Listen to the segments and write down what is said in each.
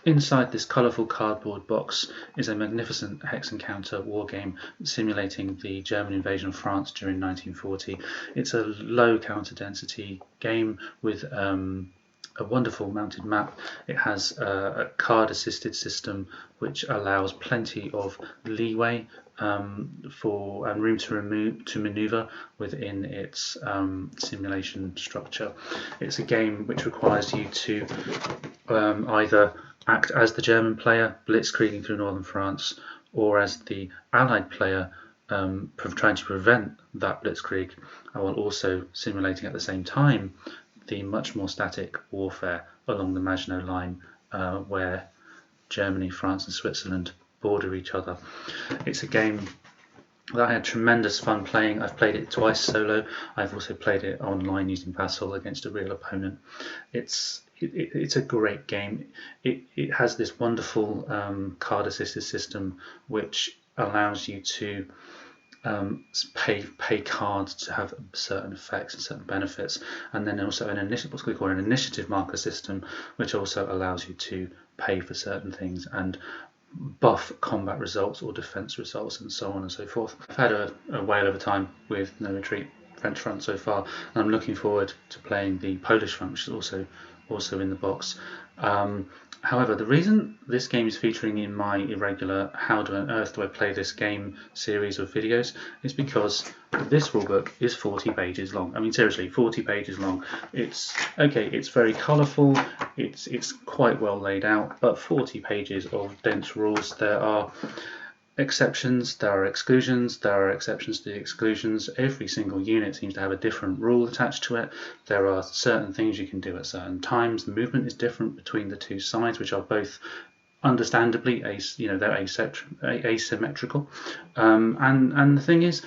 Inside this colourful cardboard box is a magnificent hex encounter war game simulating the German invasion of France during 1940. It's a low counter density game with a wonderful mounted map. It has a card assisted system which allows plenty of leeway for and room to maneuver within its simulation structure. It's a game which requires you to either act as the German player blitzkrieging through northern France, or as the Allied player trying to prevent that blitzkrieg, while also simulating at the same time the much more static warfare along the Maginot Line, where Germany, France, and Switzerland border each other. It's a game that I had tremendous fun playing. I've played it twice solo. I've also played it online using Vassal against a real opponent. It's a great game. It has this wonderful card assisted system which allows you to pay cards to have certain effects and certain benefits, and then also what's we call an initiative marker system, which also allows you to pay for certain things and buff combat results or defense results and so on and so forth. I've had a whale of a time with No Retreat French Front so far, and I'm looking forward to playing the Polish front, which is also in the box. However, the reason this game is featuring in my irregular How on Earth Do I Play This Game series of videos is because this rulebook is 40 pages long. I mean, seriously, 40 pages long. It's very colourful, it's quite well laid out, but 40 pages of dense rules. There are exceptions, there are exclusions, there are exceptions to the exclusions. Every single unit seems to have a different rule attached to it. There are certain things you can do at certain times. The movement is different between the two sides, which are both understandably they're asymmetrical. And the thing is,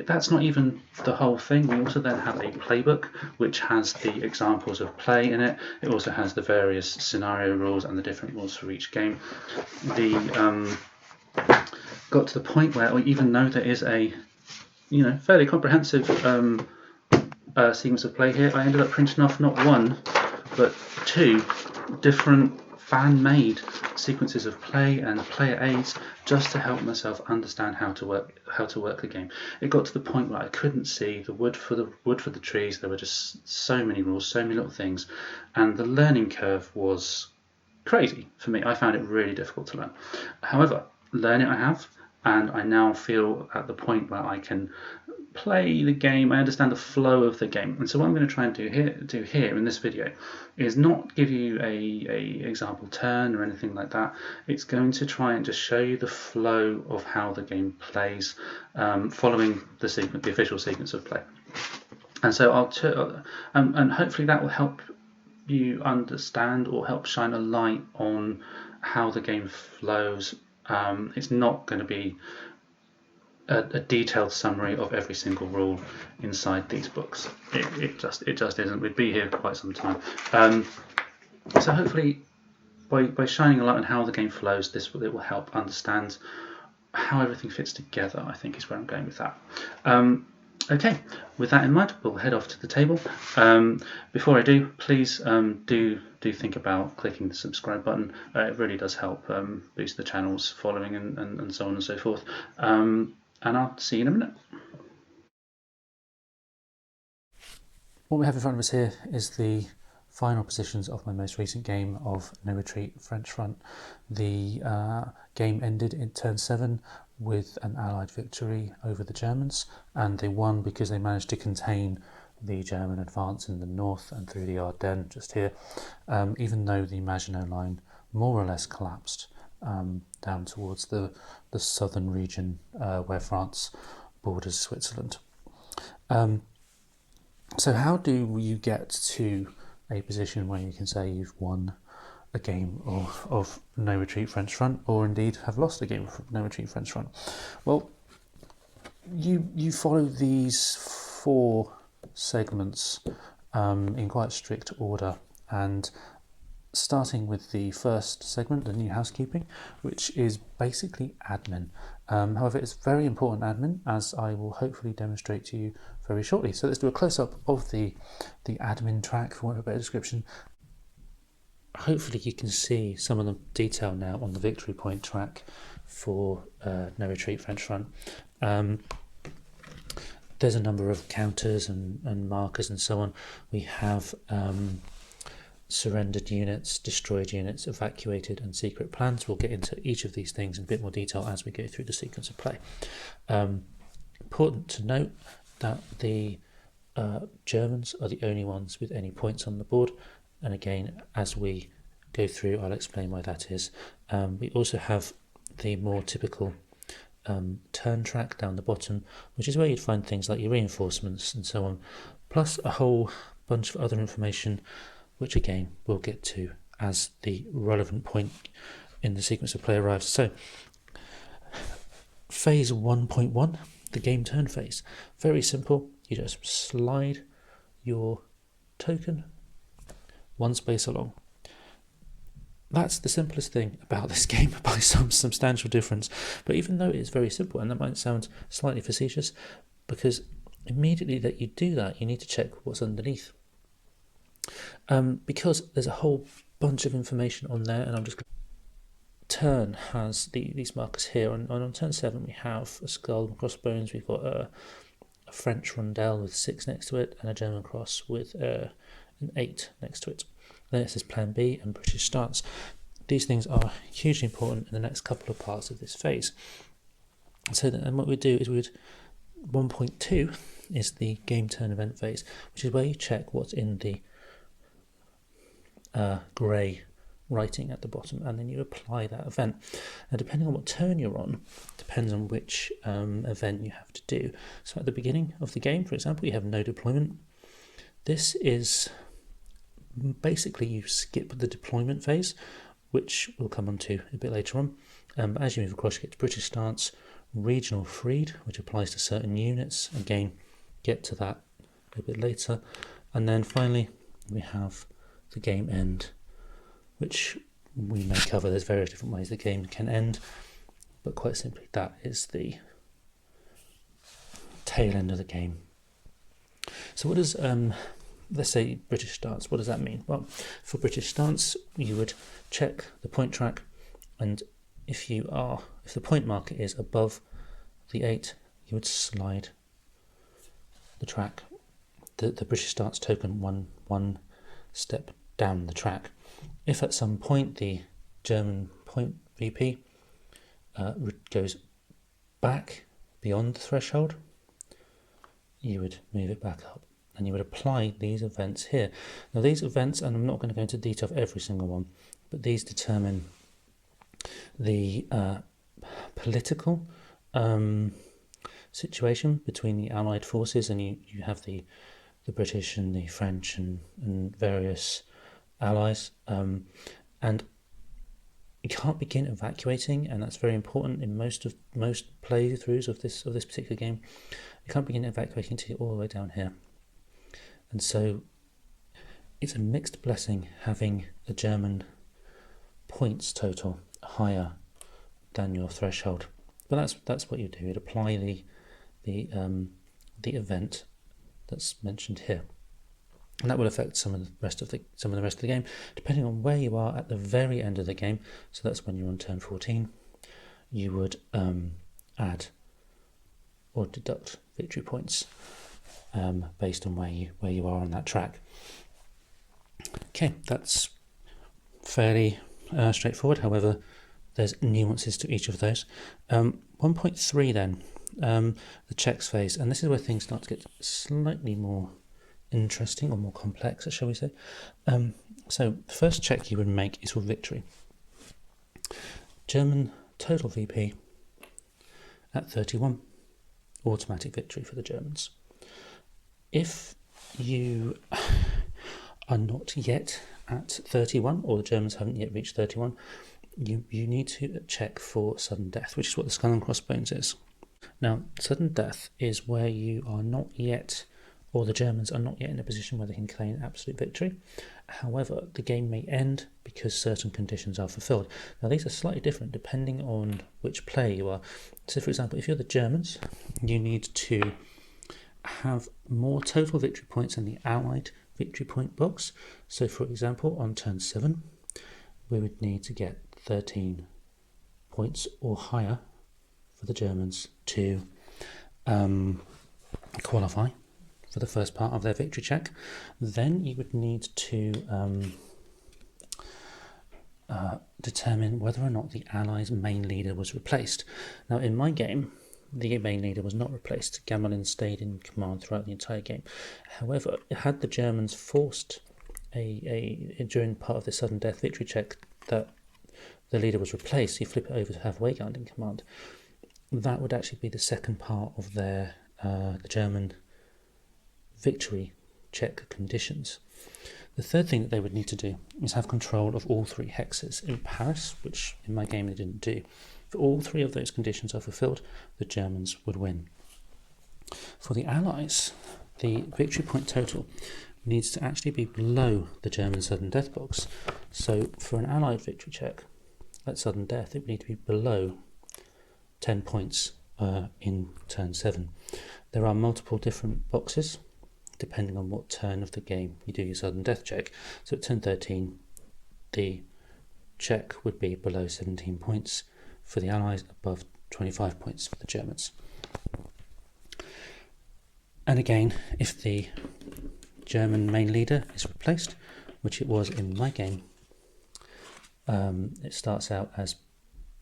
that's not even the whole thing. We also then have a playbook which has the examples of play in it. It also has the various scenario rules and the different rules for each game. Got to the point where, even though there is a fairly comprehensive sequence of play here, I ended up printing off not one but two different fan-made sequences of play and player aids just to help myself understand how to work the game. It got to the point where I couldn't see the wood for the trees. There were just so many rules, so many little things, and the learning curve was crazy for me. I found it really difficult to learn. However, learn it I have, and I now feel at the point where I can play the game. I understand the flow of the game, and so what I'm going to try and do here in this video is not give you a example turn or anything like that. It's going to try and just show you the flow of how the game plays, following the official sequence of play. And so and hopefully that will help you understand or help shine a light on how the game flows. It's not going to be a detailed summary of every single rule inside these books. It just isn't. We'd be here for quite some time. So hopefully, by shining a light on how the game flows, it will help understand how everything fits together, I think is where I'm going with that. Okay, with that in mind, we'll head off to the table. Before I do, please do think about clicking the subscribe button. It really does help boost the channel's following and so on and so forth. And I'll see you in a minute. What we have in front of us here is the final positions of my most recent game of No Retreat French Front. The game ended in turn 7 with an Allied victory over the Germans, and they won because they managed to contain the German advance in the north and through the Ardennes just here, even though the Maginot Line more or less collapsed down towards the southern region where France borders Switzerland. So how do you get to a position where you can say you've won a game of No Retreat French Front, or indeed have lost a game of No Retreat French Front? Well, you follow these 4 segments in quite strict order, and starting with the first segment, the new housekeeping, which is basically admin. However, it's very important admin, as I will hopefully demonstrate to you very shortly. So let's do a close-up of the admin track, for want of a better description. hopefully you can see some of the detail now on the victory point track for No Retreat French Front. There's a number of counters and markers and so on. We have surrendered units, destroyed units, evacuated, and secret plans. We'll get into each of these things in a bit more detail as we go through the sequence of play. Important to note that the Germans are the only ones with any points on the board, and again, as we go through, I'll explain why that is. We also have the more typical turn track down the bottom, which is where you'd find things like your reinforcements and so on, plus a whole bunch of other information, which again we'll get to as the relevant point in the sequence of play arrives. So, phase 1.1, the game turn phase. Very simple. You just slide your token one space along. That's the simplest thing about this game by some substantial difference. But even though it is very simple, and that might sound slightly facetious, because immediately that you do that, you need to check what's underneath. Because there's a whole bunch of information on there, and I'm just going to... Turn has these markers here, and on turn 7 we have a skull and crossbones, we've got a French rondelle with 6 next to it, and a German cross with an 8 next to it. Then it says Plan B and British stance. These things are hugely important in the next couple of parts of this phase. So then what we do is 1.2 is the game turn event phase, which is where you check what's in the grey writing at the bottom, and then you apply that event. Now, depending on what turn you're on, depends on which event you have to do. So at the beginning of the game, for example, you have no deployment. This is basically you skip the deployment phase, which we'll come on to a bit later on. As you move across, you get to British stance, regional freed, which applies to certain units. Again, get to that a bit later. And then finally, we have the game end, which we may cover. There's various different ways the game can end, but quite simply, that is the tail end of the game. So what does, let's say British stance, what does that mean? Well, for British stance, you would check the point track, and if the point marker is above the 8, you would slide the track, the British stance token one step down the track. If at some point the German point VP goes back beyond the threshold, you would move it back up, and you would apply these events here. Now these events, and I'm not going to go into detail of every single one, but these determine the political situation between the Allied forces, and you have the British and the French and various allies, and you can't begin evacuating, and that's very important in most playthroughs of this particular game. You can't begin evacuating until you're all the way down here, and so it's a mixed blessing having a German points total higher than your threshold. But that's what you do. You'd apply the event that's mentioned here, and that will affect some of the rest of the game, depending on where you are at the very end of the game. So that's when you're on turn 14. You would add or deduct victory points based on where you are on that track. Okay, that's fairly straightforward. However, there's nuances to each of those. 1.3 then, the checks phase, and this is where things start to get slightly more interesting or more complex, shall we say. So the first check you would make is for victory. German total VP at 31, automatic victory for the Germans. If you are not yet at 31, or the Germans haven't yet reached 31, you need to check for sudden death, which is what the skull and crossbones is. Now, sudden death is where you are not yet, or the Germans are not yet in a position where they can claim absolute victory. However, the game may end because certain conditions are fulfilled. Now, these are slightly different depending on which player you are. So, for example, if you're the Germans, you need to have more total victory points in the Allied victory point box. So, for example, on turn 7, we would need to get 13 points or higher for the Germans to qualify for the first part of their victory check. Then you would need to determine whether or not the Allies' main leader was replaced. Now, in my game, the main leader was not replaced. Gamelin stayed in command throughout the entire game. However, had the Germans forced during part of the sudden death victory check that the leader was replaced, you flip it over to have Weygand in command. That would actually be the second part of their the German victory check conditions. The third thing that they would need to do is have control of all 3 hexes in Paris, which in my game they didn't do. If all 3 of those conditions are fulfilled, the Germans would win. For the Allies, the victory point total needs to actually be below the German sudden death box. So for an Allied victory check at sudden death, it would need to be below 10 points in turn 7. There are multiple different boxes depending on what turn of the game you do your sudden death check. So at turn 13, the check would be below 17 points for the Allies, above 25 points for the Germans. And again, if the German main leader is replaced, which it was in my game, it starts out as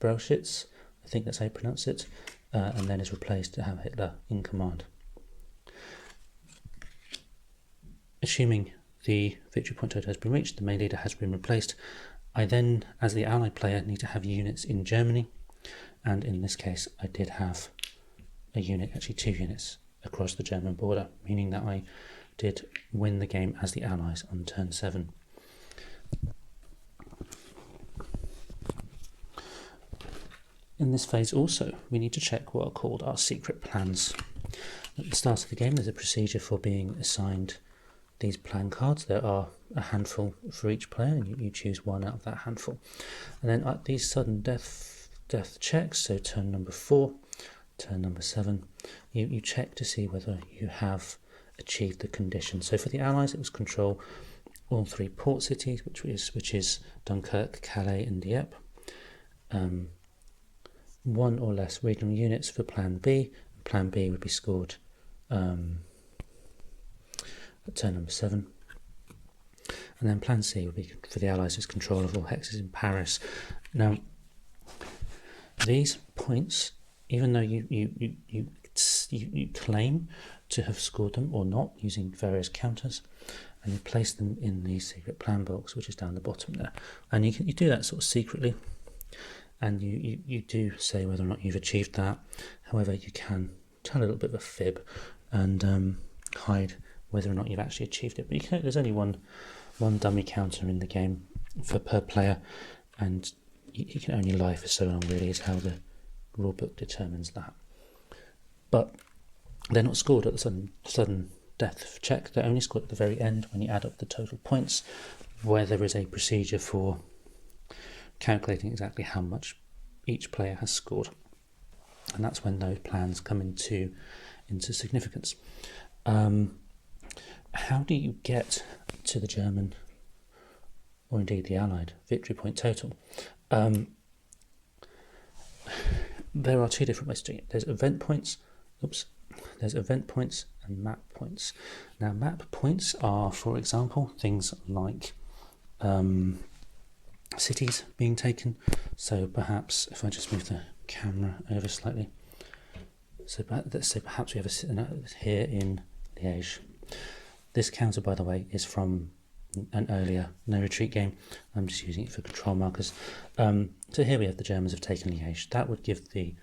Brauchitsch, I think that's how you pronounce it, and then is replaced to have Hitler in command. Assuming the victory point total has been reached, the main leader has been replaced, I then, as the Allied player, need to have units in Germany, and in this case I did have a unit, actually 2 units, across the German border, meaning that I did win the game as the Allies on turn 7. In this phase also, we need to check what are called our secret plans. At the start of the game, there's a procedure for being assigned these plan cards. There are a handful for each player, and you choose one out of that handful. And then at these sudden death checks, so turn number 4, turn number 7, you check to see whether you have achieved the condition. So for the Allies, it was control all 3 port cities, which is Dunkirk, Calais, and Dieppe. 1 or less regional units for Plan B. Plan B would be scored at turn number 7. And then Plan C would be for the Allies, is control of all hexes in Paris. Now, these points, even though you claim to have scored them or not using various counters, and you place them in the secret plan box, which is down the bottom there, and you do that sort of secretly, and you do say whether or not you've achieved that. However, you can tell a little bit of a fib and hide whether or not you've actually achieved it. But there's only one dummy counter in the game per player, and you can only lie for so long, really, is how the rulebook determines that. But they're not scored at the sudden death check. They're only scored at the very end when you add up the total points, where there is a procedure for calculating exactly how much each player has scored, and that's when those plans come into significance. How do you get to the German, or indeed the Allied, victory point total? There are 2 different ways to do it. There's event points. There's event points and map points. Now, map points are, for example, things like cities being taken. So perhaps if I just move the camera over slightly, so let's say perhaps we have here in Liège. This counter, by the way, is from an earlier no retreat game. I'm just using it for control markers. So here we have the Germans have taken Liège. That would give the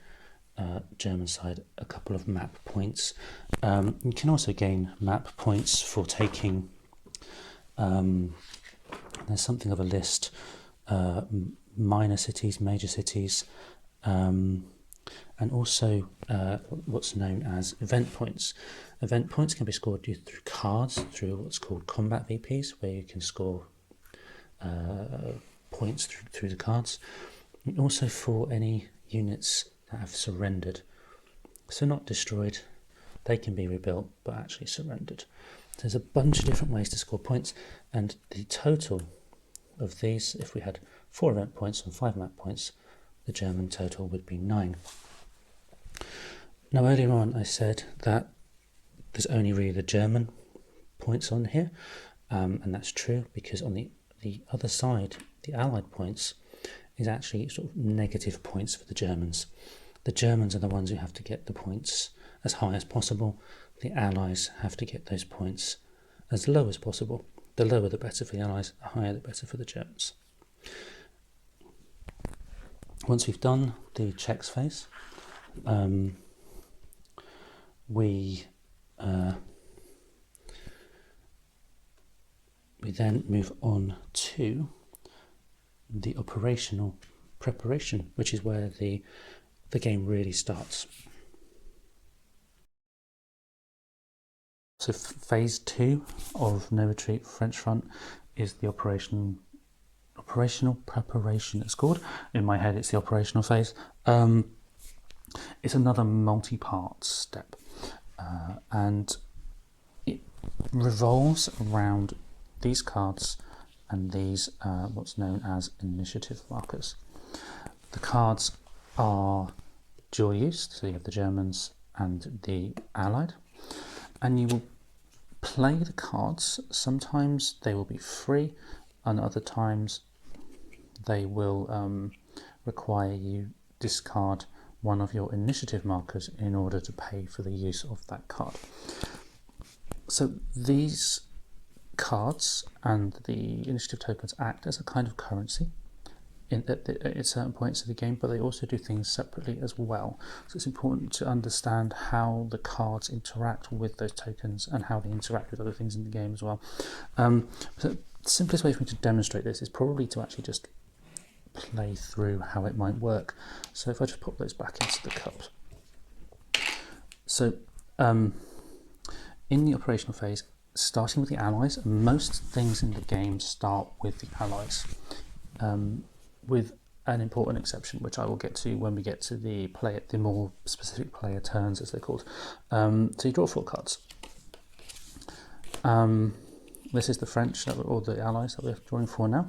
German side a couple of map points. You can also gain map points for taking, there's something of a list, minor cities, major cities, and also what's known as event points. Event points can be scored through cards, through what's called combat VPs, where you can score points through the cards, and also for any units that have surrendered. So not destroyed, they can be rebuilt, but actually surrendered. So there's a bunch of different ways to score points, and the total of these, if we had 4 event points and 5 map points, the German total would be 9. Now earlier on I said that there's only really the German points on here, and that's true because on the other side, the Allied points is actually sort of negative points for the Germans. The Germans are the ones who have to get the points as high as possible. The Allies have to get those points as low as possible. The lower the better for the Allies, the higher the better for the Germans. Once we've done the checks phase, we then move on to the operational preparation, which is where the game really starts. So phase 2 of No Retreat French Front is the operational preparation, it's called. In my head it's the operational phase. It's another multi-part step, and it revolves around these cards and these what's known as initiative markers. The cards are dual use, so you have the Germans and the Allied, and you will play the cards. Sometimes they will be free, and other times they will require you discard one of your initiative markers in order to pay for the use of that card. So these cards and the initiative tokens act as a kind of currency at certain points of the game, but they also do things separately as well. So it's important to understand how the cards interact with those tokens and how they interact with other things in the game as well. So the simplest way for me to demonstrate this is probably to actually just play through how it might work. So if I just pop those back into the cups. So in the operational phase, starting with the Allies, most things in the game start with the Allies, with an important exception, which I will get to when we get to the more specific player turns, as they're called. So you draw 4 cards. This is the French, or the Allies that we're drawing for now.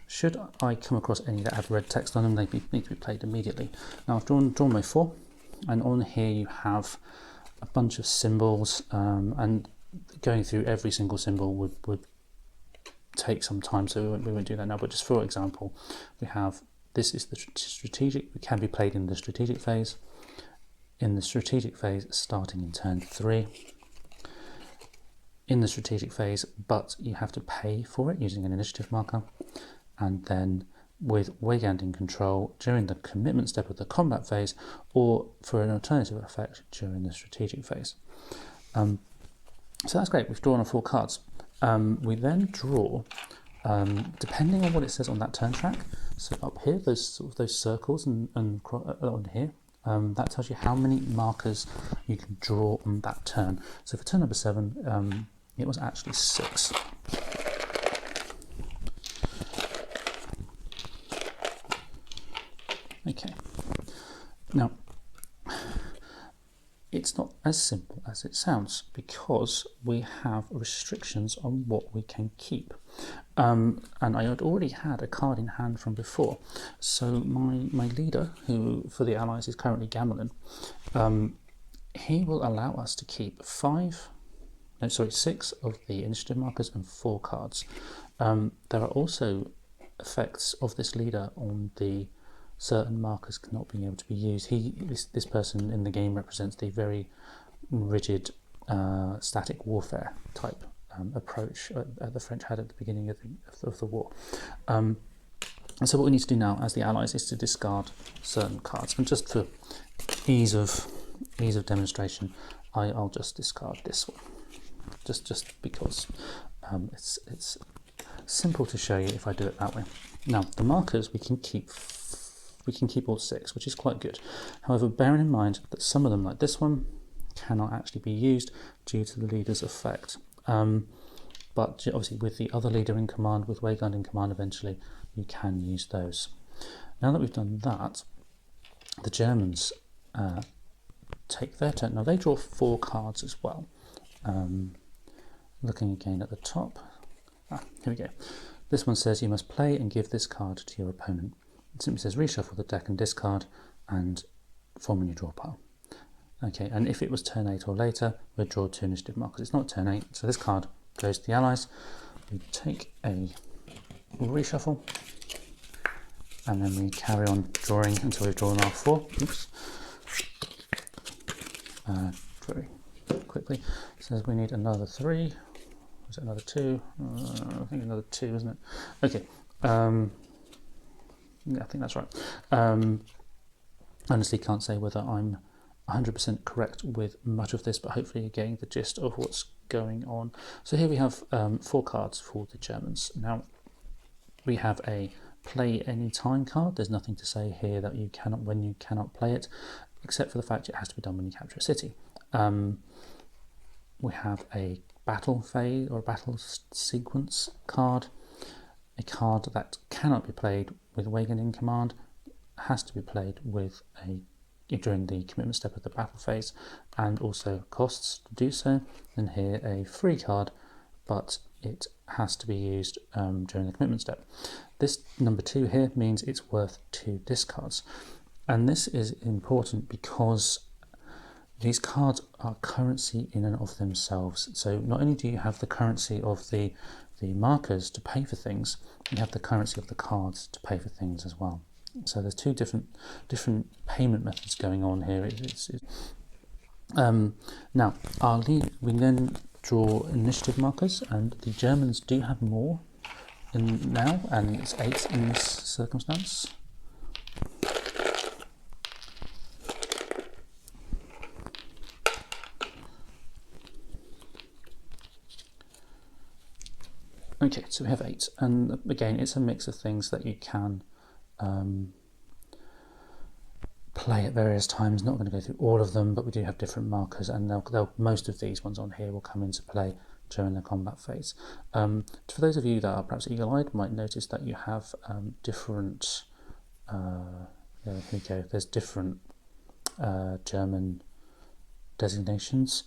Should I come across any that have red text on them, they need to be played immediately. Now I've drawn my 4, and on here you have a bunch of symbols, and going through every single symbol would take some time, so we won't do that now. But just for example, we have, this is the strategic, it can be played in the strategic phase. In the strategic phase, starting in turn 3. In the strategic phase, but you have to pay for it using an initiative marker. And then with Weygand in control during the commitment step of the combat phase, or for an alternative effect during the strategic phase. So that's great, we've drawn on 4 cards. We then draw, depending on what it says on that turn track, so up here, those circles and on here, that tells you how many markers you can draw on that turn. So for turn number 7, it was actually 6. Okay, now it's not as simple as it sounds, because we have restrictions on what we can keep. And I had already had a card in hand from before. So my leader, who for the Allies is currently Gamelin, he will allow us to keep 6 of the initiative markers and 4 cards. There are also effects of this leader on the certain markers not being able to be used. This person in the game represents the very rigid static warfare type approach the French had at the beginning of the war. And so what we need to do now as the Allies is to discard certain cards. And just for ease of demonstration, I'll just discard this one, just because it's simple to show you if I do it that way. Now the markers we can keep all 6, which is quite good. However, bearing in mind that some of them, like this one, cannot actually be used due to the leader's effect. But obviously with the other leader in command, with Weygand in command eventually, you can use those. Now that we've done that, the Germans take their turn. Now they draw 4 cards as well. Looking again at the top. Here we go. This one says you must play and give this card to your opponent. It simply says reshuffle the deck and discard and form a new draw pile. Okay, and if it was turn 8 or later, we'd draw 2 initiative markers. It's not turn 8, so this card goes to the allies. We take a reshuffle, and then we carry on drawing until we've drawn our 4. Oops. Very quickly. It says we need another 3. Was it another 2? I think another 2, isn't it? Okay. Yeah, I think that's right. Honestly, can't say whether I'm 100% correct with much of this, but hopefully you're getting the gist of what's going on. So here we have 4 cards for the Germans. Now, we have a play any time card. There's nothing to say here that you cannot, when you cannot play it, except for the fact it has to be done when you capture a city. We have a battle phase or battle sequence card, a card that cannot be played with Wagon in command, has to be played with during the commitment step of the battle phase, and also costs to do so. And here a free card, but it has to be used during the commitment step. This number 2 here means it's worth 2 discards, and this is important because these cards are currency in and of themselves. So not only do you have the currency of the markers to pay for things, you have the currency of the cards to pay for things as well. So there's 2 different payment methods going on here. Now we then draw initiative markers, and the Germans do have more now, and it's 8 in this circumstance. Okay, so we have 8, and again, it's a mix of things that you can play at various times. Not going to go through all of them, but we do have different markers, and most of these ones on here will come into play during the combat phase. For those of you that are perhaps eagle-eyed, might notice that you have different. Here we go. There's different German designations.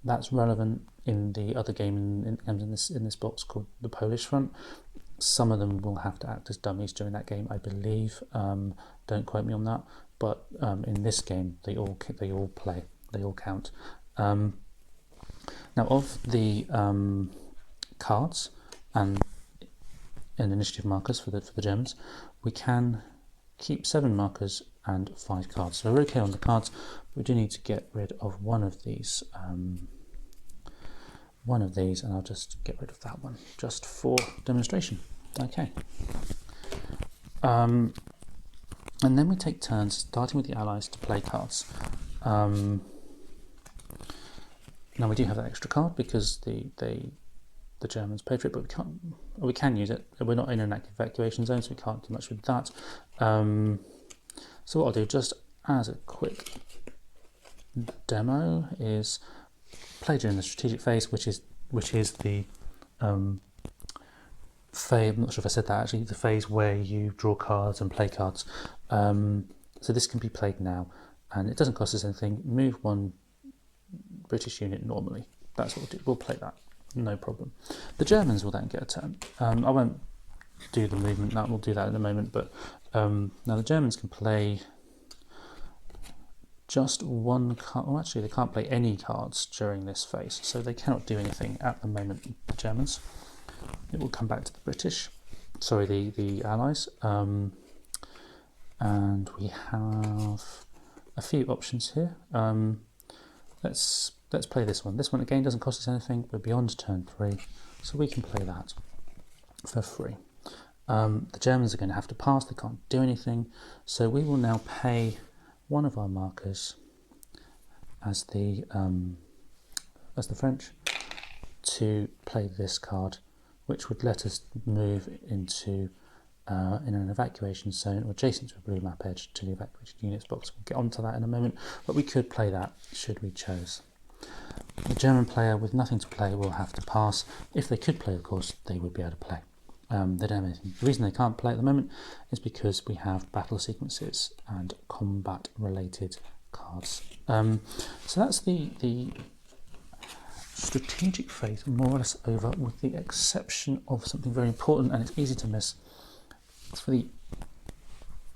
That's relevant in the other game in this box called the Polish Front. Some of them will have to act as dummies during that game, I believe. Don't quote me on that, but in this game they all play, they all count. Now, of the cards and initiative markers for the Germans, we can keep 7 markers and 5 cards. So we're okay on the cards, but we do need to get rid of one of these. And I'll just get rid of that one just for demonstration. Okay. And then we take turns, starting with the allies, to play cards. Now we do have that extra card because the Germans paid for it, but we can use it. We're not in an active evacuation zone, so we can't do much with that. So what I'll do, just as a quick demo, is play during the strategic phase, which is the phase. I'm not sure if I said that actually. The phase where you draw cards and play cards. So this can be played now, and it doesn't cost us anything. Move 1 British unit normally. That's what we'll do. We'll play that, no problem. The Germans will then get a turn. I won't do the movement. We'll do that in a moment. But now the Germans can play just 1 card. Well, actually, they can't play any cards during this phase, so they cannot do anything at the moment, the Germans. It will come back to the British, sorry, the Allies. And we have a few options here. Let's play this one. This one, again, doesn't cost us anything. We're beyond turn 3, so we can play that for free. The Germans are going to have to pass. They can't do anything, so we will now pay one of our markers as the French to play this card, which would let us move into in an evacuation zone or adjacent to a blue map edge to the evacuated units box. We'll get onto that in a moment, but we could play that should we choose. The German player with nothing to play will have to pass. If they could play, of course, they would be able to play. They don't have anything. The reason they can't play at the moment is because we have battle sequences and combat related cards. So that's the strategic phase more or less over, with the exception of something very important, and it's easy to miss.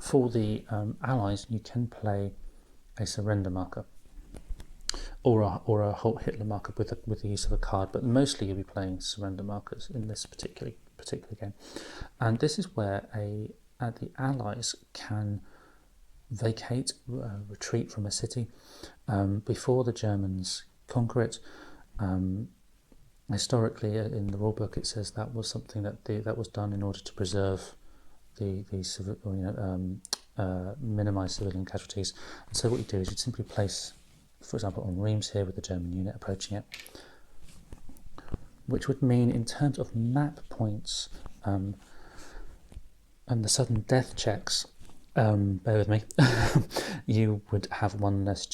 For the Allies, you can play a surrender marker or a Halt Hitler marker with the use of a card, but mostly you'll be playing surrender markers in this particular game. And this is where the Allies can vacate, retreat from a city before the Germans conquer it. Historically, in the rulebook, it says that was something that was done in order to preserve minimise civilian casualties. And so what you do is you'd simply place, for example, on Reims here with the German unit approaching it, which would mean in terms of map points and the sudden death checks, bear with me, you would have one less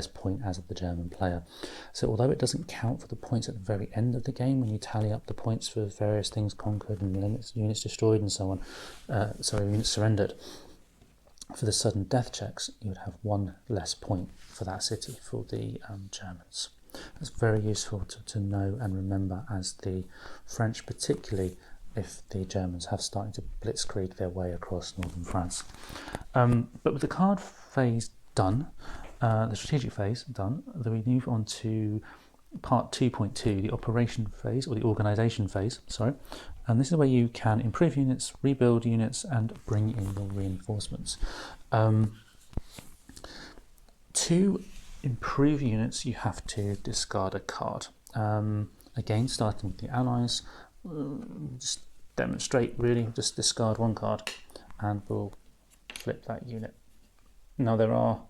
point as the German player. So although it doesn't count for the points at the very end of the game when you tally up the points for various things conquered and units destroyed and so on, units surrendered, for the sudden death checks you would have one less point for that city for the Germans. That's very useful to know and remember, as the French, particularly if the Germans have started to blitzkrieg their way across northern France. But with the card phase done, the strategic phase done, then we move on to part 2.2, the operation phase, or the organisation phase, sorry. And this is where you can improve units, rebuild units, and bring in your reinforcements. To improve units, you have to discard a card. Again, starting with the Allies, just demonstrate really, just discard one card and we'll flip that unit. Now there are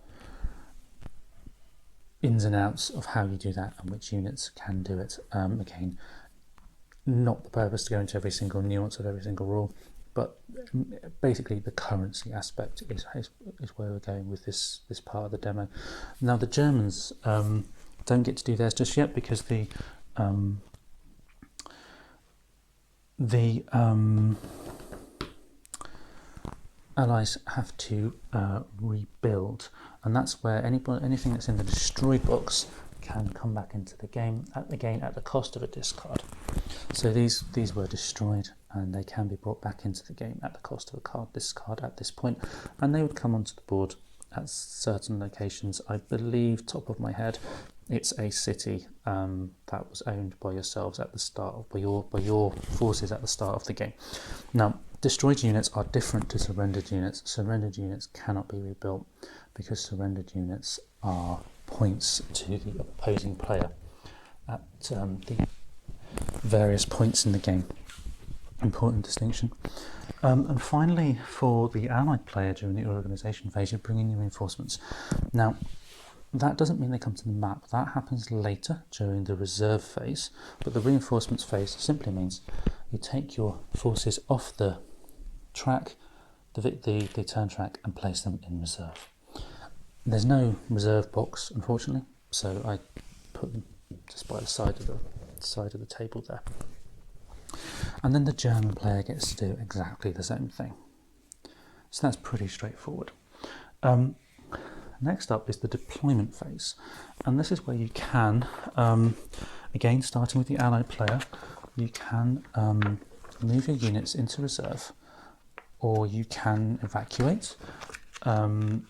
ins and outs of how you do that and which units can do it. Again, not the purpose to go into every single nuance of every single rule, but basically the currency aspect is where we're going with this part of the demo. Now the Germans don't get to do theirs just yet, because the Allies have to rebuild, and that's where anything that's in the destroyed box can come back into the game at the cost of a discard. So these were destroyed, and they can be brought back into the game at the cost of a discard at this point, and they would come onto the board at certain locations. I believe, top of my head, it's a city that was owned by yourselves at the start, by your forces at the start of the game. Now, destroyed units are different to surrendered units. Surrendered units cannot be rebuilt because surrendered units are points to the opposing player at the various points in the game. Important distinction. And finally, for the Allied player during the organisation phase, you bring in your reinforcements. Now, that doesn't mean they come to the map. That happens later during the reserve phase, but the reinforcements phase simply means you take your forces off the track, the turn track, and place them in reserve. There's no reserve box, unfortunately, so I put them just by the side of the table there. And then the German player gets to do exactly the same thing. So that's pretty straightforward. Next up is the deployment phase, and this is where you can, again starting with the Allied player, you can move your units into reserve, or you can evacuate, and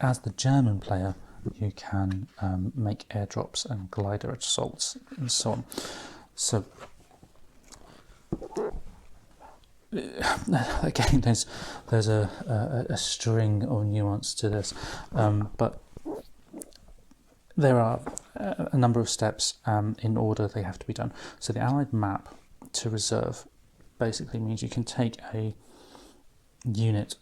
as the German player you can make airdrops and glider assaults and so on. So again, there's a string of nuance to this, but there are a number of steps in order they have to be done. So the Allied map to reserve basically means you can take a unit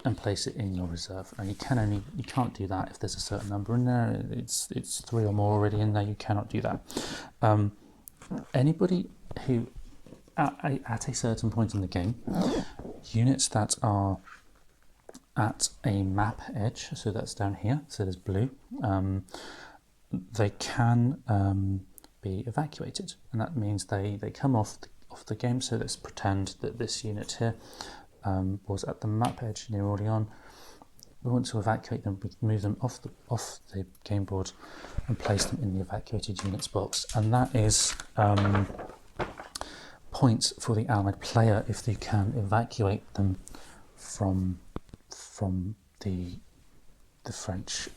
and place it in your reserve, and you can't do that if there's a certain number in there. It's 3 or more already in there. You cannot do that. Anybody who at a certain point in the game, units that are at a map edge, so that's down here, so there's blue, they can be evacuated, and that means they come off the game. So let's pretend that this unit here was at the map edge near Orléans. we want to evacuate them, we can move them off the game board and place them in the evacuated units box, and that is points for the Allied player if they can evacuate them from the French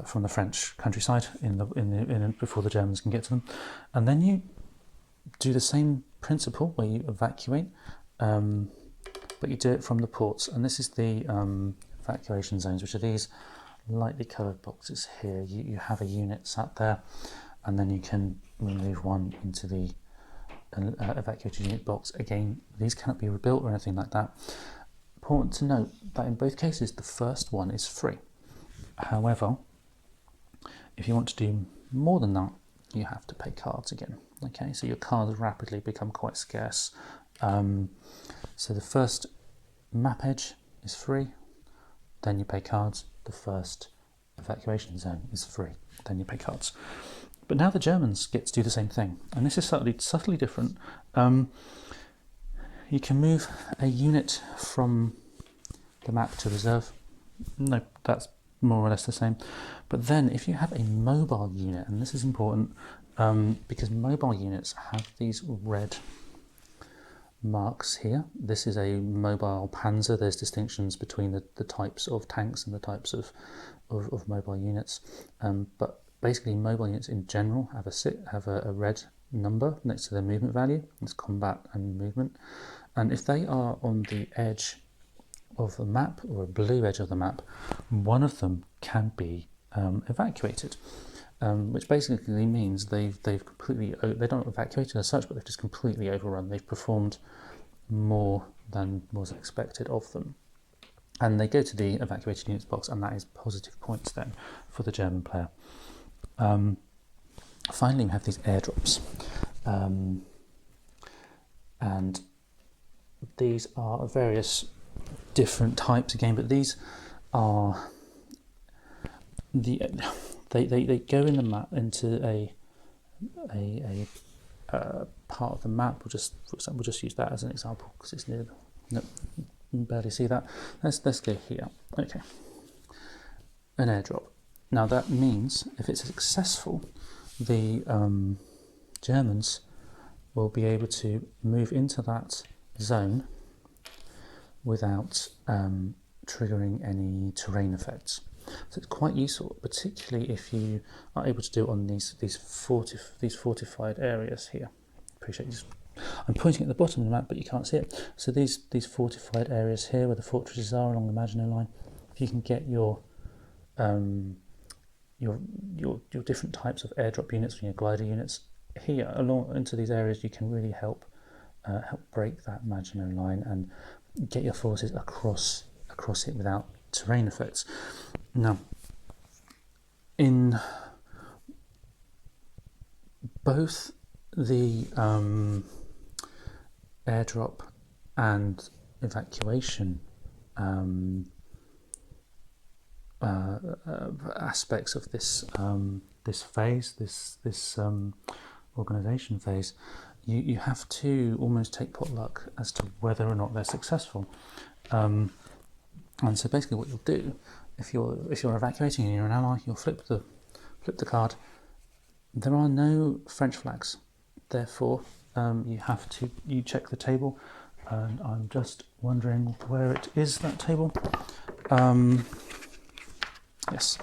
from the French countryside before the Germans can get to them. And then you do the same principle where you evacuate, but you do it from the ports. And this is the evacuation zones, which are these lightly coloured boxes here. You have a unit sat there, and then you can remove one into the evacuated unit box. Again, these cannot be rebuilt or anything like that. Important to note that in both cases the first one is free. However, if you want to do more than that, you have to pay cards again. Okay, so your cards rapidly become quite scarce. So the first map edge is free, then you pay cards. The first evacuation zone is free, then you pay cards. But now the Germans get to do the same thing, and this is subtly different. You can move a unit from the map to reserve. No, that's more or less the same. But then if you have a mobile unit, and this is important because mobile units have these red marks here. This is a mobile panzer. There's distinctions between the types of tanks and the types of mobile units. But basically mobile units in general have a red number next to their movement value. It's combat and movement. And if they are on the edge of the map, or a blue edge of the map, one of them can be evacuated, which basically means they've completely, they don't evacuated as such, but they've just completely overrun. They've performed more than was expected of them, and they go to the evacuated units box, and that is positive points then for the German player. Finally, we have these airdrops, and these are various different types again, but these are they go in the map into a part of the map. We'll just use that as an example because it's near. No, you can barely see that. Let's go here. Okay, an airdrop. Now that means if it's successful, the Germans will be able to move into that zone without triggering any terrain effects. So it's quite useful, particularly if you are able to do it on these fortified areas here. Appreciate you. I'm pointing at the bottom of the map, but you can't see it. So these fortified areas here, where the fortresses are along the Maginot Line, if you can get your different types of airdrop units and your glider units here along into these areas, you can really help break that Maginot Line and get your forces across it without terrain effects. Now, in both the airdrop and evacuation aspects of this phase, this organization phase, you have to almost take potluck as to whether or not they're successful. And so basically what you'll do, if you're evacuating and you're an ally, you'll flip the card. There are no French flags, therefore you check the table, and I'm just wondering where it is, that table. Yes,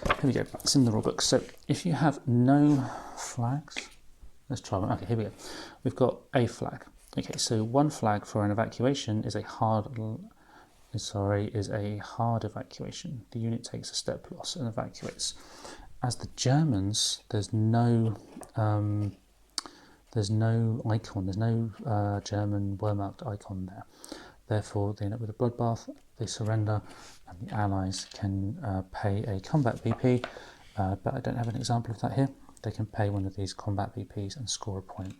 here we go, it's in the rulebook. So if you have no flags, let's try one. Okay, here we go. We've got a flag. Okay, so one flag for an evacuation is a hard evacuation. The unit takes a step loss and evacuates. As the Germans, there's no icon. There's no German Wehrmacht icon there. Therefore, they end up with a bloodbath. They surrender, and the Allies can pay a combat BP. But I don't have an example of that here. They can pay one of these combat BPs and score a point.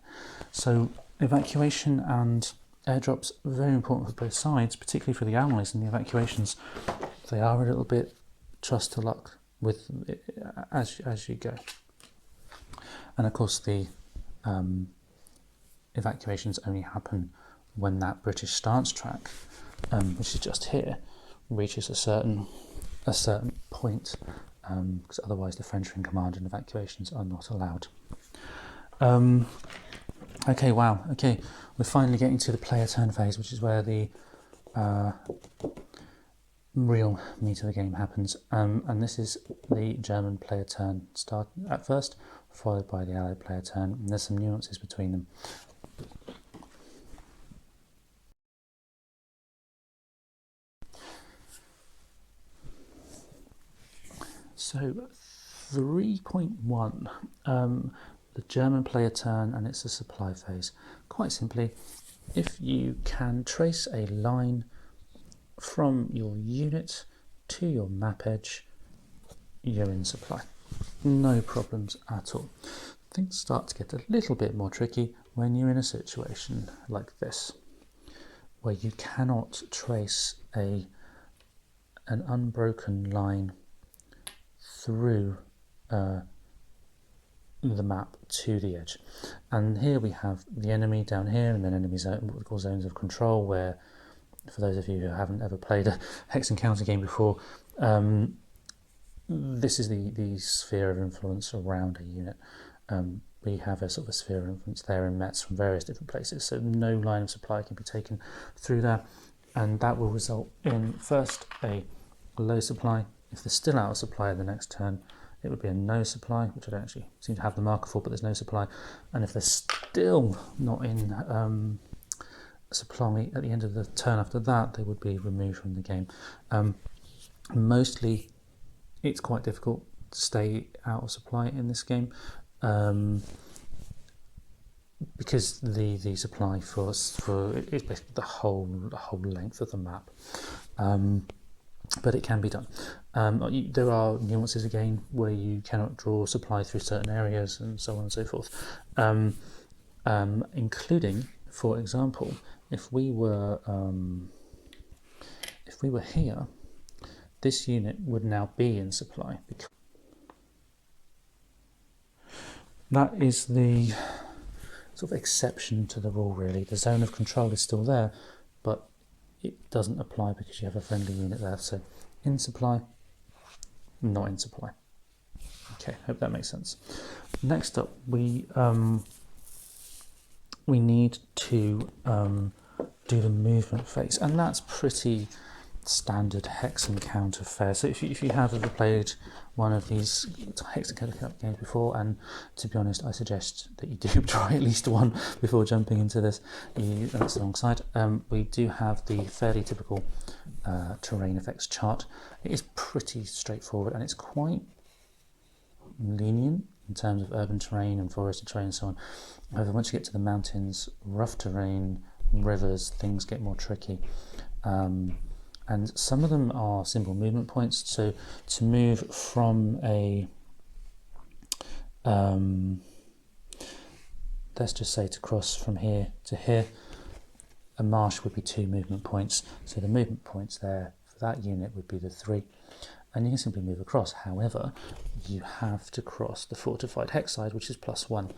So evacuation and airdrops are very important for both sides, particularly for the Allies in the evacuations. They are a little bit trust to luck with as you go. And of course the evacuations only happen when that British stance track, which is just here, reaches a certain point, because otherwise the French are in command and evacuations are not allowed. Okay, wow. Okay, we're finally getting to the player turn phase, which is where the real meat of the game happens. And this is the German player turn start at first, followed by the Allied player turn. And there's some nuances between them. So 3.1, the German player turn, and it's a supply phase. Quite simply, if you can trace a line from your unit to your map edge, you're in supply. No problems at all. Things start to get a little bit more tricky when you're in a situation like this, where you cannot trace an unbroken line through the map to the edge. And here we have the enemy down here, and then enemy zone, what we call zones of control, where, for those of you who haven't ever played a Hex Encounter game before, this is the sphere of influence around a unit. We have a sort of a sphere of influence there in Metz from various different places, so no line of supply can be taken through there, and that will result in first a low supply. If they're still out of supply the next turn, it would be a no supply, which I don't actually seem to have the marker for, but there's no supply. And if they're still not in supply at the end of the turn after that, they would be removed from the game. Mostly it's quite difficult to stay out of supply in this game, because the supply for is basically the whole length of the map. But it can be done. There are nuances again where you cannot draw supply through certain areas and so on and so forth, including, for example, if we were here, this unit would now be in supply. That is the sort of exception to the rule, really. The zone of control is still there, but it doesn't apply because you have a friendly unit there. So in supply, not in supply. Okay, hope that makes sense. Next up, we need to do the movement phase, and that's pretty standard Hex Encounter fare. So if you have ever played one of these Hex Encounter games before, and to be honest, I suggest that you do try at least one before jumping into this. That's the wrong side. We do have the fairly typical terrain effects chart. It is pretty straightforward, and it's quite lenient in terms of urban terrain and forested terrain and so on. However, once you get to the mountains, rough terrain, rivers, things get more tricky. And some of them are simple movement points. So to move from a, let's just say to cross from here to here, a marsh would be 2 movement points. So the movement points there for that unit would be the 3. And you can simply move across. However, you have to cross the fortified hex side, which is +1.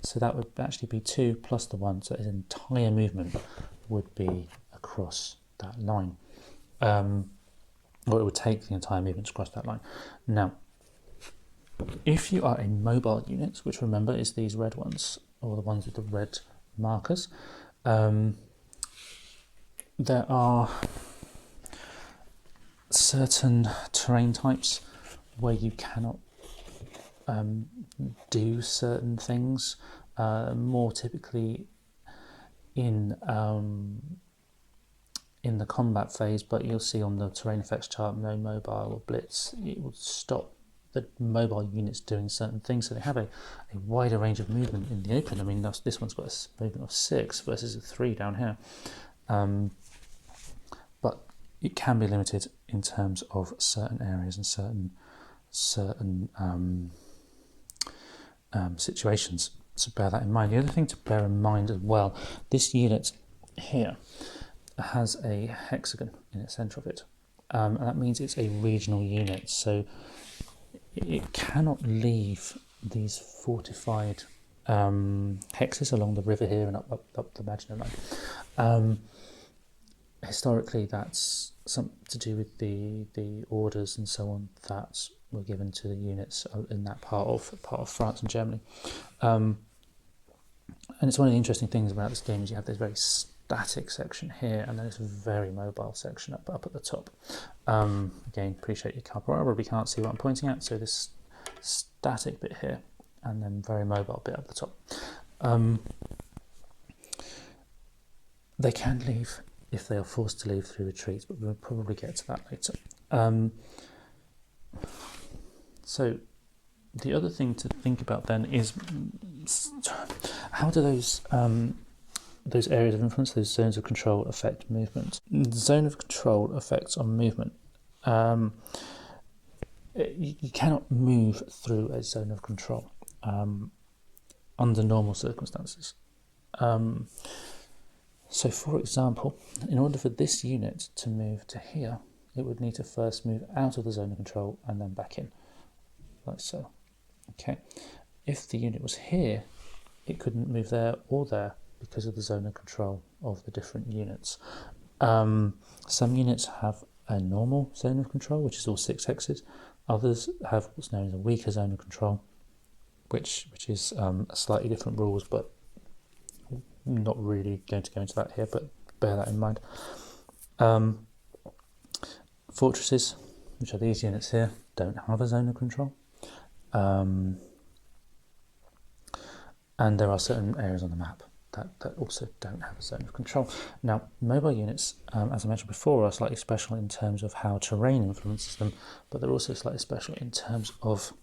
So that would actually be 2 plus the 1. So his entire movement would be across that line. Or it would take the entire movement to cross that line. Now, if you are a mobile unit, which remember is these red ones, or the ones with the red markers, there are certain terrain types where you cannot do certain things, more typically in the combat phase, but you'll see on the terrain effects chart, no mobile or blitz, it will stop the mobile units doing certain things. So they have a wider range of movement in the open. I mean, this one's got a movement of 6 versus a 3 down here. But it can be limited in terms of certain areas and certain situations. So bear that in mind. The other thing to bear in mind as well, this unit here has a hexagon in the centre of it, and that means it's a regional unit, so it cannot leave these fortified hexes along the river here and up the imaginary line historically, that's something to do with the orders and so on that were given to the units in that part of France and Germany. And it's one of the interesting things about this game is you have this very static section here, and then it's a very mobile section up at the top. Again, appreciate you probably can't see what I'm pointing at, so this static bit here, and then very mobile bit up the top. They can leave if they are forced to leave through retreats, but we'll probably get to that later. So the other thing to think about then is how do those areas of influence, those zones of control, affect movement? The zone of control effects on movement. You cannot move through a zone of control under normal circumstances. So, for example, in order for this unit to move to here, it would need to first move out of the zone of control and then back in, like so. Okay. If the unit was here, it couldn't move there or there because of the zone of control of the different units. Some units have a normal zone of control, which is all 6 hexes. Others have what's known as a weaker zone of control, which is slightly different rules, but not really going to go into that here, but bear that in mind. Fortresses, which are these units here, don't have a zone of control. And there are certain areas on the map that also don't have a zone of control. Now, mobile units, as I mentioned before, are slightly special in terms of how terrain influences them, but they're also slightly special in terms of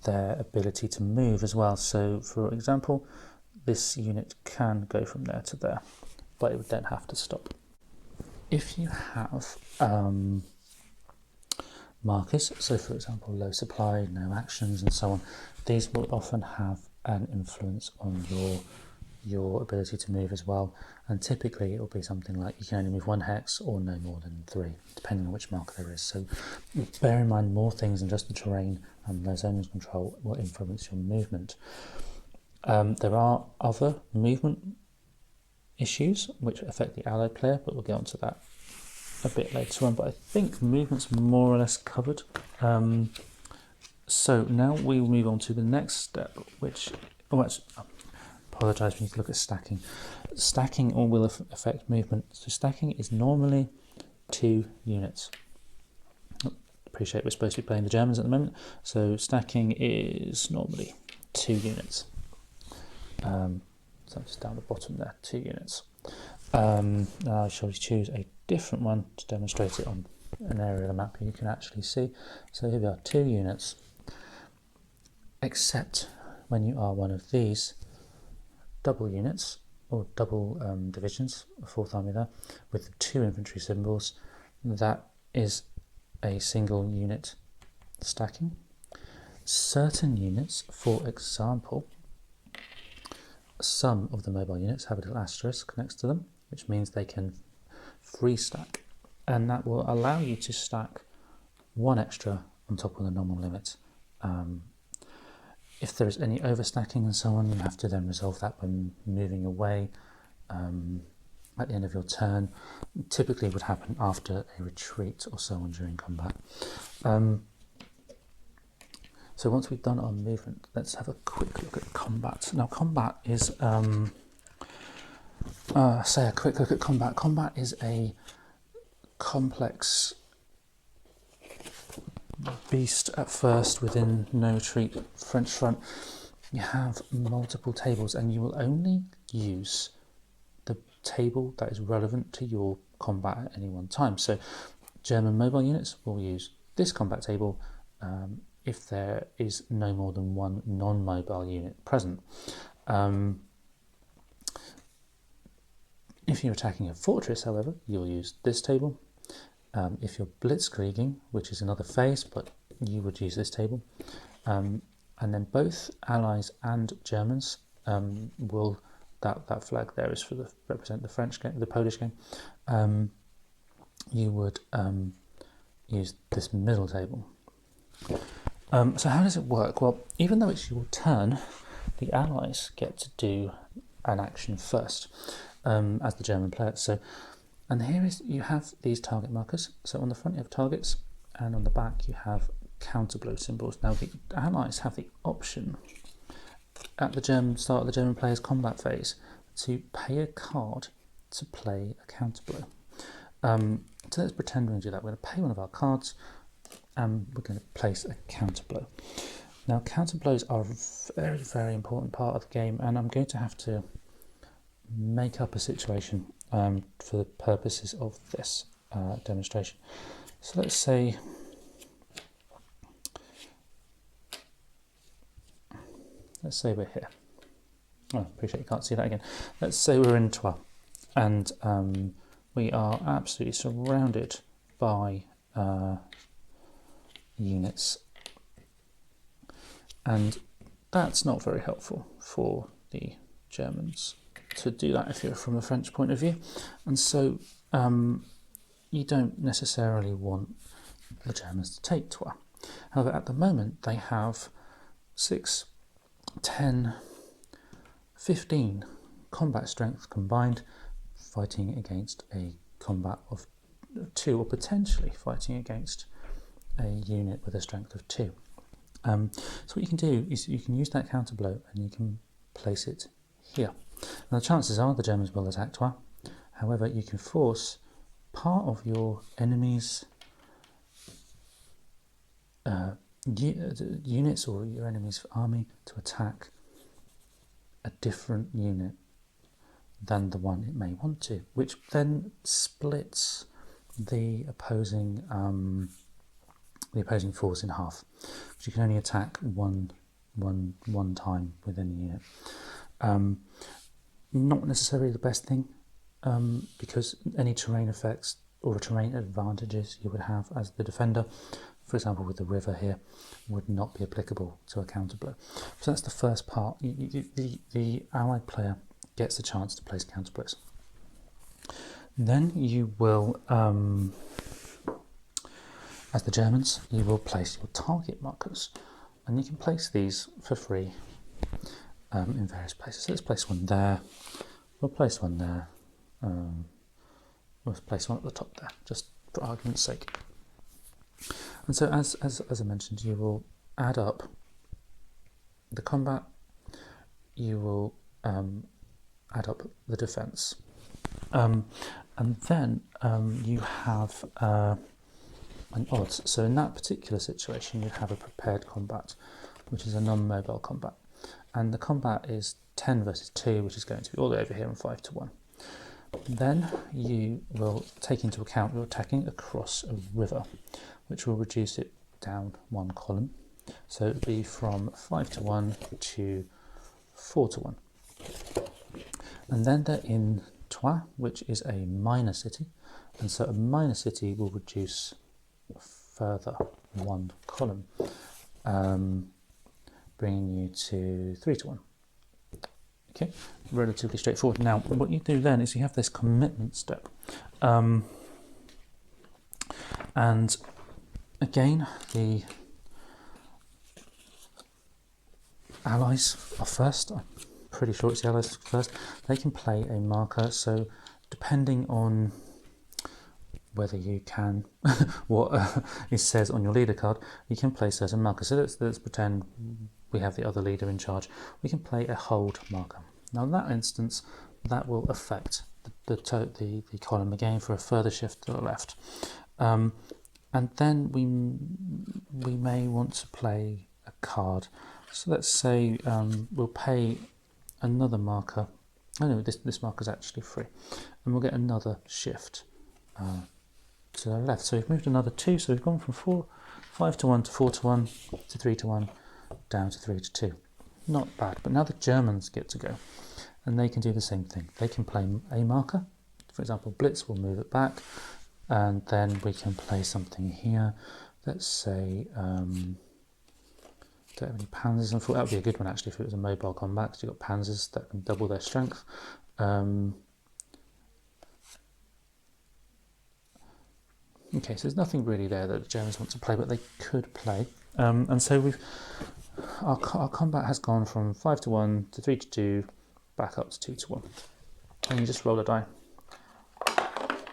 their ability to move as well. So, for example, this unit can go from there to there, but it would then have to stop. If you have markers, so for example low supply, no actions and so on, these will often have an influence on your ability to move as well, and typically it will be something like you can only move 1 hex or no more than 3, depending on which marker there is. So bear in mind more things than just the terrain and the zone of control will influence your movement. There are other movement issues which affect the allied player, but we'll get onto that a bit later on, but I think movement's more or less covered. So now we will move on to the next step, which, apologise, we need to look at stacking. Stacking will affect movement. So stacking is normally 2 units. Appreciate we're supposed to be playing the Germans at the moment, so stacking is normally 2 units. So just down the bottom there, 2 units. Now I shall choose a different one to demonstrate it on an area of the map you can actually see. So here we are, 2 units, except when you are one of these double units or double divisions, a 4th army there, with 2 infantry symbols, that is a single unit stacking. Certain units, for example, some of the mobile units have a little asterisk next to them, which means they can free stack, and that will allow you to stack 1 extra on top of the normal limit. If there is any overstacking and so on, you have to then resolve that by moving away at the end of your turn. Typically would happen after a retreat or so on during combat. So once we've done our movement, let's have a quick look at combat. Now combat is, say a quick look at combat. Combat is a complex beast at first within No Retreat French Front. You have multiple tables and you will only use the table that is relevant to your combat at any one time. So German mobile units will use this combat table if there is no more than 1 non-mobile unit present. If you're attacking a fortress, however, you'll use this table. If you're blitzkrieging, which is another phase, but you would use this table. And then both Allies and Germans will, that flag there is for represent the French game, the Polish game. You would use this middle table. So how does it work? Well, even though it's your turn, the Allies get to do an action first. as the German player. So, and here is you have these target markers. So on the front you have targets, and on the back you have counter blow symbols. Now the Allies have the option at the start of the German player's combat phase to pay a card to play a counter blow. So let's pretend we're going to do that. We're going to pay one of our cards and we're going to place a counter blow. Now counter blows are a very, very important part of the game, and I'm going to have to make up a situation for the purposes of this demonstration. So let's say we're here. Oh, I appreciate you can't see that again. Let's say we're in Troyes, and we are absolutely surrounded by units, and that's not very helpful for the Germans to do that if you're from a French point of view, and so you don't necessarily want the Germans to take Troyes. However, at the moment they have 6, 10, 15 combat strength combined, fighting against a combat of 2, or potentially fighting against a unit with a strength of 2. So what you can do is you can use that counter blow and you can place it here. Now the chances are the Germans will attack Troyes. However, you can force part of your enemy's units or your enemy's army to attack a different unit than the one it may want to, which then splits the opposing force in half. Because you can only attack one time within the unit. Not necessarily the best thing, because any terrain effects or terrain advantages you would have as the defender, for example with the river here, would not be applicable to a counter blow. So that's the first part. The allied player gets the chance to place counter blows. Then you will, as the Germans, you will place your target markers, and you can place these for free in various places. So let's place one there, we'll place one there, we'll place one at the top there, just for argument's sake. And so as I mentioned, you will add up the combat, you will add up the defence, and then you have an odds. So in that particular situation you have a prepared combat, which is a non-mobile combat, and the combat is 10 versus 2, which is going to be all the way over here and 5 to 1. Then you will take into account you're attacking across a river, which will reduce it down 1 column. So it would be from 5 to 1 to 4 to 1. And then they're in Troyes, which is a minor city, and so a minor city will reduce further 1 column, bringing you to 3 to 1. Okay, relatively straightforward. Now, what you do then is you have this commitment step, and again, the Allies are first. I'm pretty sure it's the Allies first. They can play a marker, so depending on whether you can, what it says on your leader card, you can play certain markers. So let's pretend we have the other leader in charge. We can play a hold marker. Now in that instance, that will affect the column again for a further shift to the left. And then we may want to play a card. So let's say we'll pay another marker. Oh no, this marker is actually free, and we'll get another shift to the left. So we've moved another 2. So we've gone from 5 to 1 to 4 to 1 to 3 to 1 down to 3 to 2. Not bad. But now the Germans get to go, and they can do the same thing. They can play a marker. For example, Blitz will move it back, and then we can play something here. Let's say don't have any panzers. I thought that would be a good one actually if it was a mobile combat, because you've got panzers that can double their strength. Okay, so there's nothing really there that the Germans want to play, but they could play. And so our combat has gone from 5 to 1 to 3 to 2, back up to 2 to 1. and you just roll a die.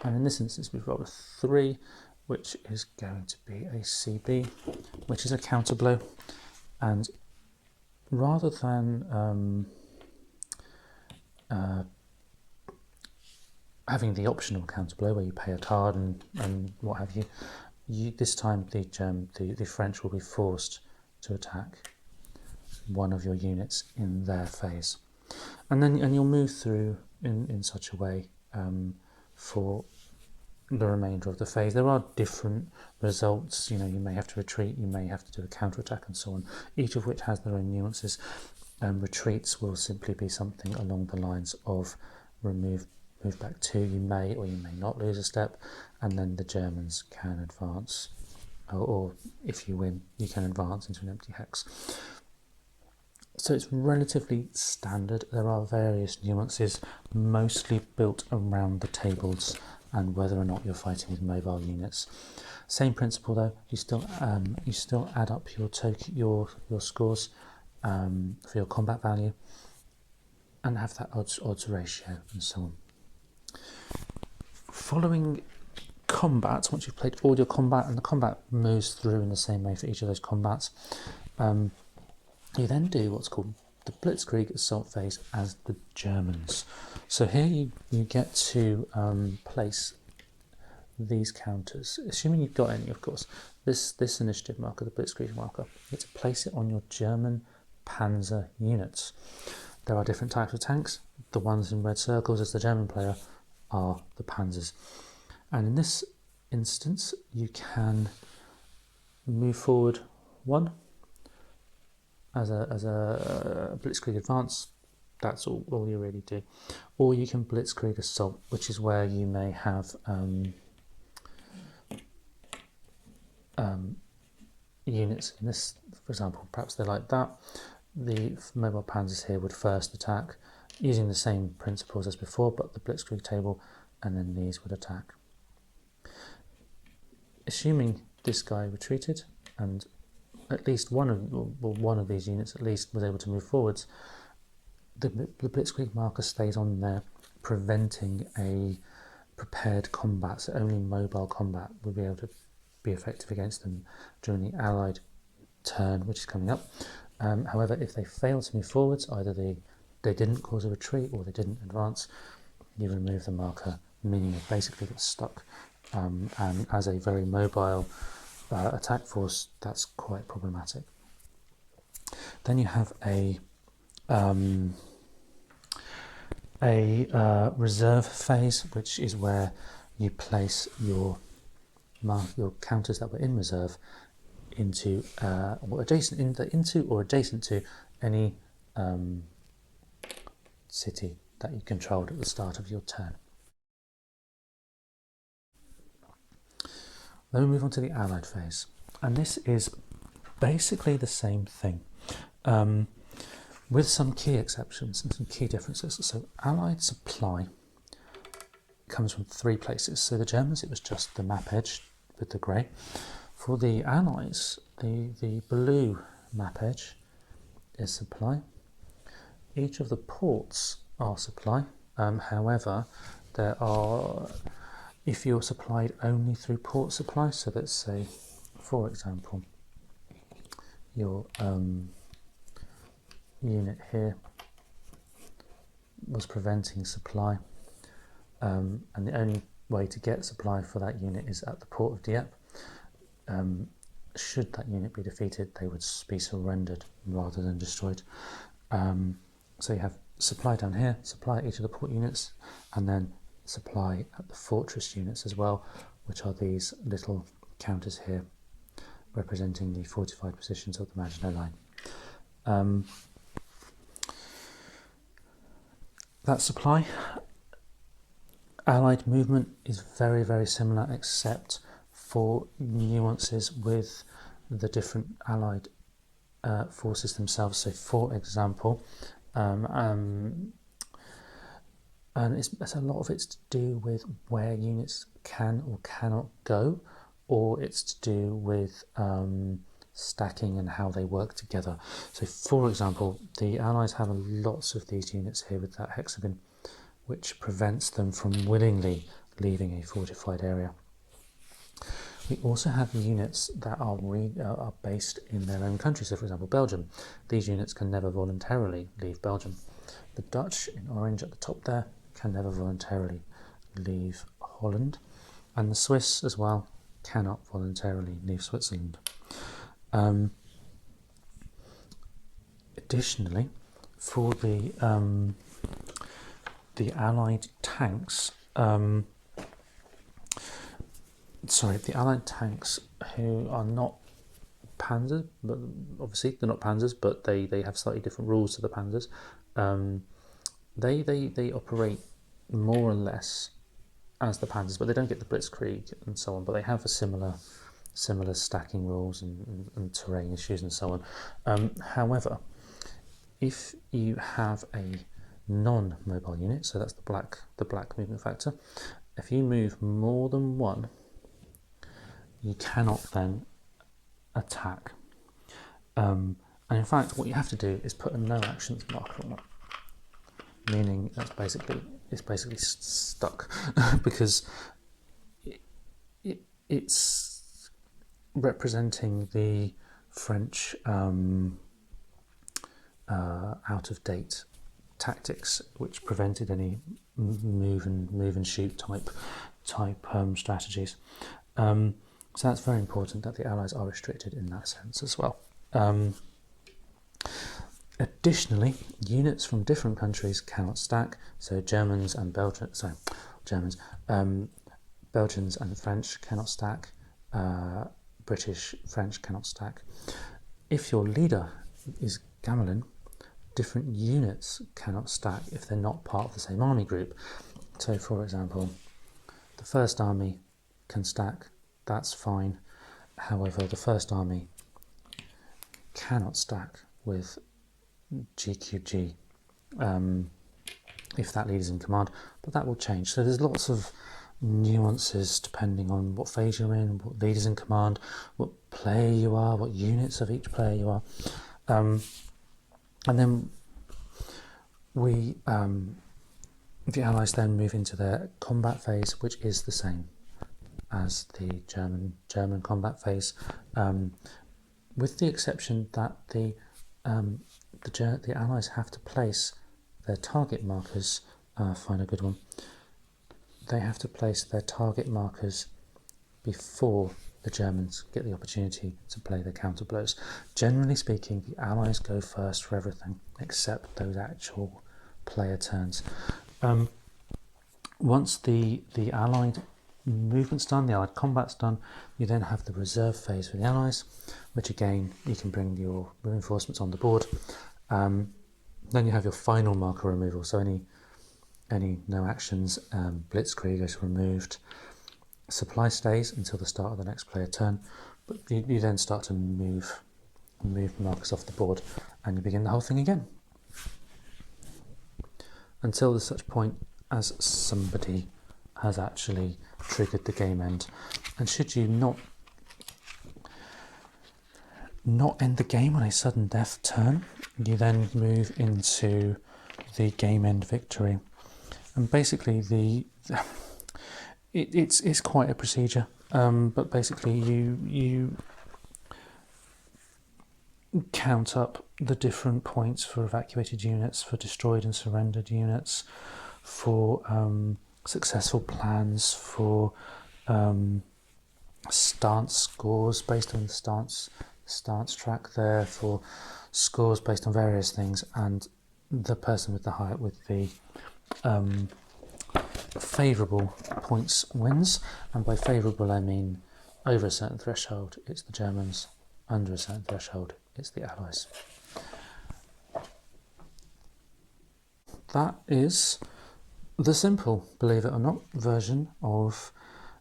And in this instance, we've rolled a 3, which is going to be a CB, which is a counter blow. And rather than having the optional counter blow where you pay a card and what have you, this time the French will be forced to attack one of your units in their phase, and you'll move through in such a way for the remainder of the phase. There are different results. You may have to retreat, you may have to do a counterattack, and so on, each of which has their own nuances. Retreats will simply be something along the lines of move back 2, you may or you may not lose a step, and then the Germans can advance, or if you win, you can advance into an empty hex. So it's relatively standard. There are various nuances, mostly built around the tables and whether or not you're fighting with mobile units. Same principle though. You still add up your scores for your combat value, and have that odds ratio and so on. Following combat, once you've played all your combat and the combat moves through in the same way for each of those combats, you then do what's called the Blitzkrieg assault phase as the Germans. So here you get to place these counters, assuming you've got any, of course. This initiative marker, the Blitzkrieg marker, you get to place it on your German panzer units. There are different types of tanks. The ones in red circles as the German player are the panzers. And in this instance, you can move forward 1 as a Blitzkrieg advance. That's all you really do. Or you can Blitzkrieg assault, which is where you may have units in this, for example, perhaps they're like that. The mobile panzers here would first attack using the same principles as before, but the Blitzkrieg table, and then these would attack. Assuming this guy retreated and at least one of these units at least was able to move forwards, the Blitzkrieg marker stays on there, preventing a prepared combat. So only mobile combat will be able to be effective against them during the Allied turn, which is coming up. However, if they fail to move forwards, either they didn't cause a retreat or they didn't advance, you remove the marker, meaning it basically gets stuck. And as a very mobile attack force, that's quite problematic. Then you have a reserve phase, which is where you place your counters that were in reserve into or adjacent to any city that you controlled at the start of your turn. Then we move on to the Allied phase, and this is basically the same thing, with some key exceptions and some key differences. So Allied supply comes from 3 places. So the Germans, it was just the map edge with the grey. For the Allies, the blue map edge is supply. Each of the ports are supply. However, there are, if you're supplied only through port supply, so let's say, for example, your unit here was preventing supply, and the only way to get supply for that unit is at the port of Dieppe. Should that unit be defeated, they would be surrendered rather than destroyed. So you have supply down here, supply at each of the port units, and then supply at the fortress units as well, which are these little counters here representing the fortified positions of the Maginot Line. That supply, Allied movement is very, very similar, except for nuances with the different Allied forces themselves. So, for example, and it's a lot of it's to do with where units can or cannot go, or it's to do with stacking and how they work together. So, for example, the Allies have lots of these units here with that hexagon. which prevents them from willingly leaving a fortified area. We also have units that are based in their own country. So, for example, Belgium. These units can never voluntarily leave Belgium. The Dutch, in orange at the top there, can never voluntarily leave Holland. And the Swiss, as well, cannot voluntarily leave Switzerland. Additionally, for the Allied tanks, the Allied tanks who are not Panzers, but obviously they're not Panzers, but they have slightly different rules to the Panzers. They operate more or less as the Panzers, but they don't get the Blitzkrieg and so on. But they have a similar stacking rules and terrain issues and so on. However, if you have a non-mobile unit, so that's the black movement factor, if you move more than one, you cannot then attack. And in fact, what you have to do is put a no actions marker on it, meaning it's basically stuck because it's representing the French out of date tactics, which prevented any move and shoot type strategies. So that's very important that the Allies are restricted in that sense as well. Additionally, units from different countries cannot stack. So Belgians and French cannot stack. British, French cannot stack. If your leader is Gamelin, different units cannot stack if they're not part of the same army group. So, for example, the First Army can stack. That's fine. However, the First Army cannot stack with GQG if that leader's in command, but that will change. So there's lots of nuances depending on what phase you're in, what leader's in command, what player you are, what units of each player you are. And then the Allies then move into their combat phase, which is the same as the German combat phase, with the exception that the Allies have to place their target markers. Find a good one. They have to place their target markers before the Germans get the opportunity to play their counter blows. Generally speaking, the Allies go first for everything except those actual player turns. Once the Allied movement's done, the Allied combat's done, you then have the reserve phase for the Allies, which again you can bring your reinforcements on the board. Then you have your final marker removal, so any no actions, Blitzkrieg is removed. Supply stays until the start of the next player turn, but you then start to move markers off the board and you begin the whole thing again until there's such point as somebody has actually triggered the game end. And should you not end the game on a sudden death turn, you then move into the game end victory. And basically it's quite a procedure, but basically you count up the different points for evacuated units, for destroyed and surrendered units, for successful plans, for stance scores based on the stance track there, for scores based on various things, and the person with the favourable points wins. And by favourable I mean over a certain threshold it's the Germans, under a certain threshold it's the Allies. That is the simple, believe it or not, version of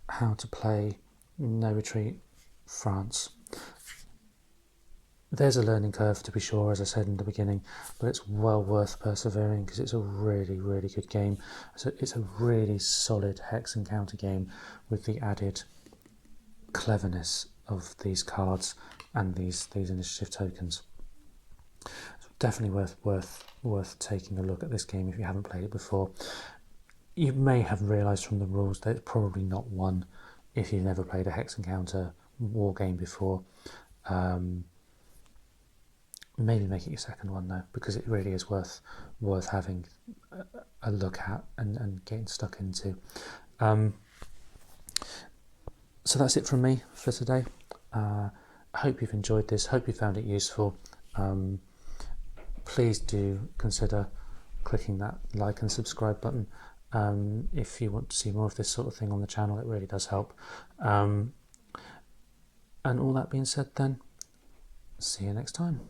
how to play No Retreat France. There's a learning curve, to be sure, as I said in the beginning, but it's well worth persevering because it's a really, really good game. It's a really solid hex and counter game with the added cleverness of these cards and these initiative tokens. It's definitely worth taking a look at this game if you haven't played it before. you may have realised from the rules that it's probably not one if you've never played a Hex Encounter war game before. Maybe make it your second one though, because it really is worth having a look at and getting stuck into. So that's it from me for today. I hope you've enjoyed this, hope you found it useful. Please do consider clicking that like and subscribe button if you want to see more of this sort of thing on the channel. It really does help. And all that being said then, see you next time.